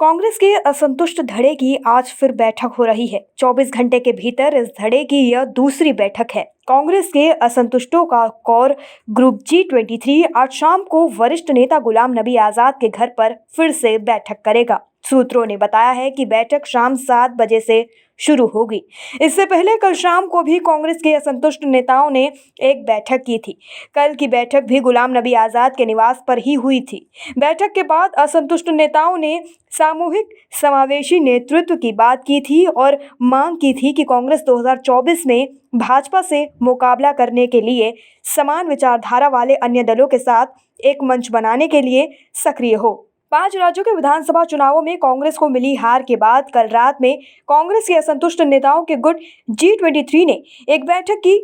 कांग्रेस के असंतुष्ट धड़े की आज फिर बैठक हो रही है। 24 घंटे के भीतर इस धड़े की यह दूसरी बैठक है। कांग्रेस के असंतुष्टों का कोर ग्रुप G23 आज शाम को वरिष्ठ नेता गुलाम नबी आजाद के घर पर फिर से बैठक करेगा। सूत्रों ने बताया है कि बैठक शाम 7 बजे से शुरू होगी। इससे पहले कल शाम को भी कांग्रेस के असंतुष्ट नेताओं ने एक बैठक की थी। कल की बैठक भी गुलाम नबी आजाद के निवास पर ही हुई थी। बैठक के बाद असंतुष्ट नेताओं ने सामूहिक समावेशी नेतृत्व की बात की थी और मांग की थी कि कांग्रेस 2024 में भाजपा से मुकाबला करने के लिए समान विचारधारा वाले अन्य दलों के साथ एक मंच बनाने के लिए सक्रिय हो। 5 राज्यों के विधानसभा चुनावों में कांग्रेस को मिली हार के बाद कल रात में कांग्रेस के असंतुष्ट नेताओं के गुट G23 ने एक बैठक की।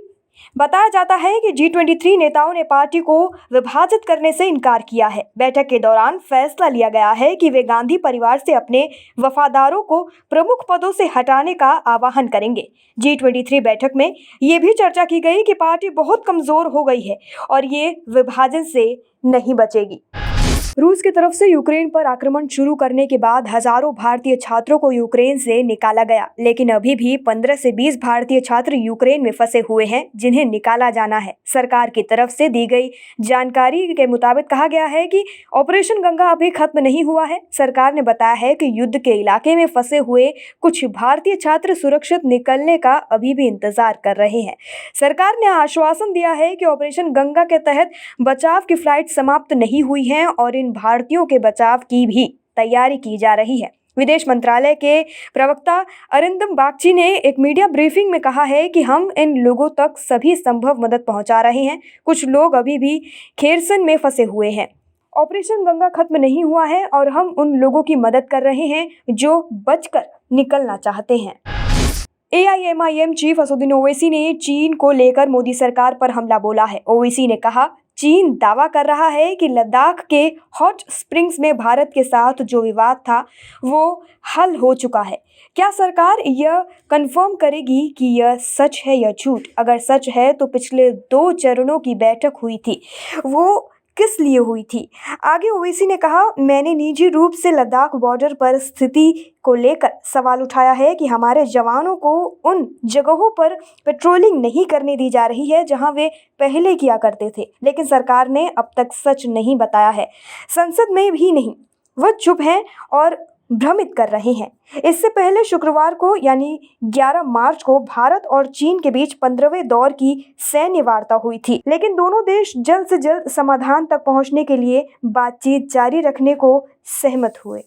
बताया जाता है कि G23 नेताओं ने पार्टी को विभाजित करने से इनकार किया है। बैठक के दौरान फैसला लिया गया है कि वे गांधी परिवार से अपने वफादारों को प्रमुख पदों से हटाने का आह्वान करेंगे। G23 बैठक में ये भी चर्चा की गई कि पार्टी बहुत कमजोर हो गई है और ये विभाजन से नहीं बचेगी। रूस की तरफ से यूक्रेन पर आक्रमण शुरू करने के बाद हजारों भारतीय छात्रों को यूक्रेन से निकाला गया, लेकिन अभी भी 15 से 20 भारतीय छात्र यूक्रेन में फंसे हुए हैं जिन्हें निकाला जाना है। सरकार की तरफ से दी गई जानकारी के मुताबिक कहा गया है कि ऑपरेशन गंगा अभी खत्म नहीं हुआ है। सरकार ने बताया है कि युद्ध के इलाके में फंसे हुए कुछ भारतीय छात्र सुरक्षित निकलने का अभी भी इंतजार कर रहे हैं। सरकार ने आश्वासन दिया है कि ऑपरेशन गंगा के तहत बचाव की फ्लाइट समाप्त नहीं हुई है और इन भारतीयों के बचाव की भी तैयारी की जा रही है। विदेश मंत्रालय के प्रवक्ता अरिंदम बागची ने एक मीडिया ब्रीफिंग में कहा है कि हम इन लोगों तक सभी संभव मदद पहुंचा रहे हैं। कुछ लोग अभी भी खेरसन में फंसे हुए हैं। ऑपरेशन गंगा खत्म नहीं हुआ है और हम उन लोगों की मदद कर रहे हैं जो बचकर निकलना चाहते हैं। AIMIM चीफ असदुद्दीन ओवैसी ने चीन को लेकर मोदी सरकार पर हमला बोला है। ओवैसी ने कहा, चीन दावा कर रहा है कि लद्दाख के हॉट स्प्रिंग्स में भारत के साथ जो विवाद था वो हल हो चुका है। क्या सरकार यह कंफर्म करेगी कि यह सच है या झूठ? अगर सच है तो पिछले 2 चरणों की बैठक हुई थी, वो किस लिए हुई थी? आगे ओवैसी ने कहा, मैंने निजी रूप से लद्दाख बॉर्डर पर स्थिति को लेकर सवाल उठाया है कि हमारे जवानों को उन जगहों पर पेट्रोलिंग नहीं करने दी जा रही है जहां वे पहले किया करते थे, लेकिन सरकार ने अब तक सच नहीं बताया है। संसद में भी नहीं, वह चुप हैं और भ्रमित कर रहे हैं। इससे पहले शुक्रवार को यानी 11 मार्च को भारत और चीन के बीच 15वें दौर की सैन्य वार्ता हुई थी, लेकिन दोनों देश जल्द से जल्द समाधान तक पहुंचने के लिए बातचीत जारी रखने को सहमत हुए।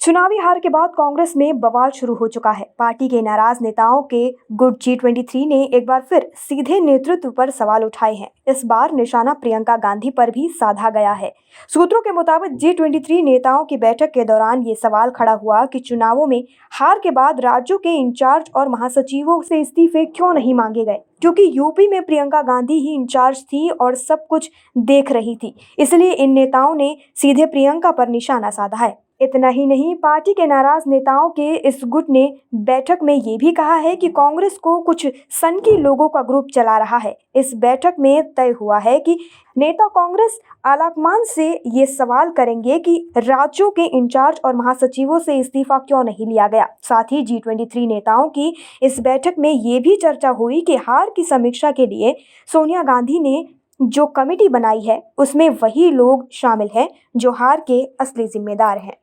चुनावी हार के बाद कांग्रेस में बवाल शुरू हो चुका है। पार्टी के नाराज नेताओं के गुट G23 ने एक बार फिर सीधे नेतृत्व पर सवाल उठाए हैं। इस बार निशाना प्रियंका गांधी पर भी साधा गया है। सूत्रों के मुताबिक G23 नेताओं की बैठक के दौरान ये सवाल खड़ा हुआ कि चुनावों में हार के बाद राज्यों के इंचार्ज और महासचिवों से इस्तीफे क्यों नहीं मांगे गए, क्योंकि यूपी में प्रियंका गांधी ही इंचार्ज थी और सब कुछ देख रही थी। इसलिए इन नेताओं ने सीधे प्रियंका पर निशाना साधा है। इतना ही नहीं, पार्टी के नाराज नेताओं के इस गुट ने बैठक में ये भी कहा है कि कांग्रेस को कुछ सनकी लोगों का ग्रुप चला रहा है। इस बैठक में तय हुआ है कि नेता कांग्रेस आलाकमान से ये सवाल करेंगे कि राज्यों के इंचार्ज और महासचिवों से इस्तीफा क्यों नहीं लिया गया। साथ ही G23 नेताओं की इस बैठक में ये भी चर्चा हुई कि हार की समीक्षा के लिए सोनिया गांधी ने जो कमेटी बनाई है उसमें वही लोग शामिल हैं जो हार के असली जिम्मेदार हैं।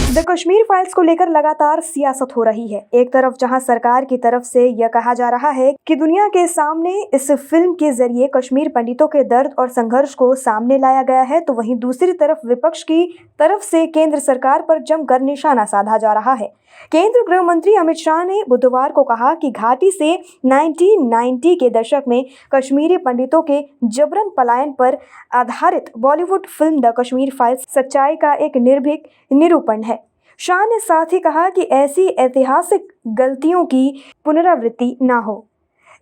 द कश्मीर फाइल्स को लेकर लगातार सियासत हो रही है। एक तरफ जहां सरकार की तरफ से यह कहा जा रहा है कि दुनिया के सामने इस फिल्म के जरिए कश्मीर पंडितों के दर्द और संघर्ष को सामने लाया गया है, तो वहीं दूसरी तरफ विपक्ष की तरफ से केंद्र सरकार पर जमकर निशाना साधा जा रहा है। केंद्रीय गृह मंत्री अमित शाह ने बुधवार को कहा कि घाटी से 1990 के दशक में कश्मीरी पंडितों के जबरन पलायन पर आधारित Bollywood film the Kashmir files सच्चाई का एक निर्भीक निरूपण है। शाह ने साथ ही कहा कि ऐसी ऐतिहासिक गलतियों की पुनरावृत्ति न हो।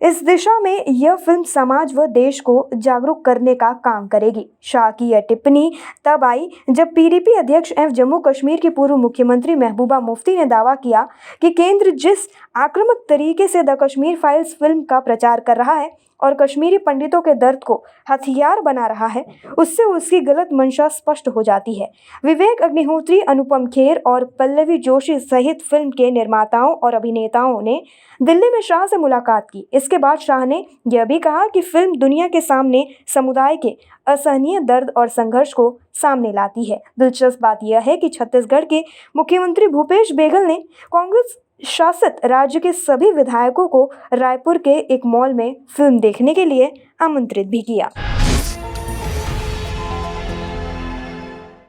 इस दिशा में यह फिल्म समाज व देश को जागरूक करने का काम करेगी। शाह की यह टिप्पणी तब आई जब PDP अध्यक्ष एवं जम्मू कश्मीर की पूर्व मुख्यमंत्री महबूबा मुफ्ती ने दावा किया कि केंद्र जिस आक्रामक तरीके से द कश्मीर फाइल्स फिल्म का प्रचार कर रहा है और कश्मीरी पंडितों के दर्द को हथियार बना रहा है, उससे उसकी गलत मंशा स्पष्ट हो जाती है। विवेक अग्निहोत्री, अनुपम खेर और पल्लवी जोशी सहित फिल्म के निर्माताओं और अभिनेताओं ने दिल्ली में शाह से मुलाकात की। इसके बाद शाह ने यह भी कहा कि फिल्म दुनिया के सामने समुदाय के असहनीय दर्द और संघर्ष को सामने लाती है। दिलचस्प बात यह है कि छत्तीसगढ़ के मुख्यमंत्री भूपेश बघेल ने कांग्रेस शासित राज्य के सभी विधायकों को रायपुर के एक मॉल में फिल्म देखने के लिए आमंत्रित भी किया।